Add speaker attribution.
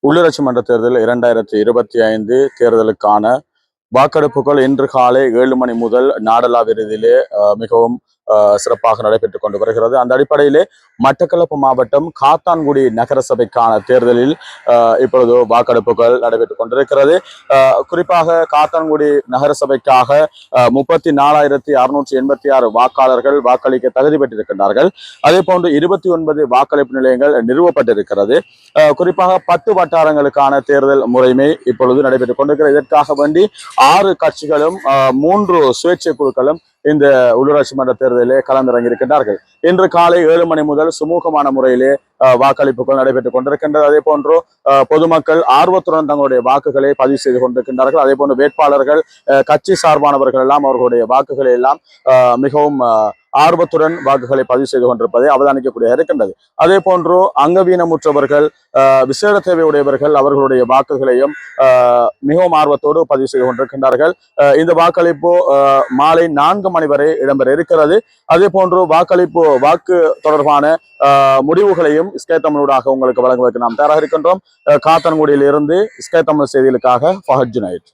Speaker 1: உள்ளூராட்சி மன்ற தேர்தல் 2025 தேர்தலுக்கான வாக்கெடுப்புகள் இன்று காலை 7 மணி முதல் நாடளாவிய ரீதியிலே மிகவும் சிறப்பாக நடைபெற்றுக் கொண்டு வருகிறது. அந்த அடிப்படையிலே மட்டக்களப்பு மாவட்டம் காத்தான்குடி நகர சபைக்கான தேர்தலில் இப்பொழுது வாக்கெடுப்புகள் நடைபெற்றுக் கொண்டிருக்கிறது. குறிப்பாக காத்தான்குடி நகர சபைக்காக 34,686 வாக்காளர்கள் வாக்களிக்க தகுதி பெற்றிருக்கின்றார்கள். அதே போன்று 29 வாக்களிப்பு நிலையங்கள் நிறுவப்பட்டிருக்கிறது. குறிப்பாக 10 வட்டாரங்களுக்கான தேர்தல் முறைமை இப்பொழுது நடைபெற்றுக் கொண்டிருக்கிறது. இதற்காக வேண்டி 6 கட்சிகளும் 3 சுயேட்சை குழுக்களும் இந்த உள்ளூராட்சி மன்ற தேர்தலிலே களமிறங்கியிருக்கின்றார்கள். இன்று காலை 7 மணி முதல் சுமூகமான முறையிலே வாக்களிப்புகள் நடைபெற்றுக் கொண்டிருக்கின்றது. அதே போன்று பொதுமக்கள் ஆர்வத்துடன் தங்களுடைய வாக்குகளை பதிவு செய்து கொண்டிருக்கின்றார்கள். அதே போன்று வேட்பாளர்கள் கட்சி சார்பானவர்கள் எல்லாம் அவர்களுடைய வாக்குகளை எல்லாம் மிகவும் ஆர்வத்துடன் வாக்குகளை பதிவு செய்து கொண்டிருப்பதை அவதானிக்கக்கூடிய இருக்கின்றது. அதே போன்று அங்கவீனமுற்றவர்கள் விசேட தேவை உடையவர்கள் அவர்களுடைய வாக்குகளையும் மிகவும் ஆர்வத்தோடு பதிவு செய்து கொண்டிருக்கின்றார்கள். இந்த வாக்களிப்பு மாலை 4 மணி வரை இடம்பெற இருக்கிறது. அதே போன்று வாக்கு தொடர்பான முடிவுகளையும் ஸ்கை தமிழூடாக உங்களுக்கு வழங்குவதற்கு நாம் தயாராக இருக்கின்றோம். காத்தான்குடியில் இருந்து ஸ்கை தமிழ் செய்திகளுக்காக ஃபஹத் ஜுனைத்.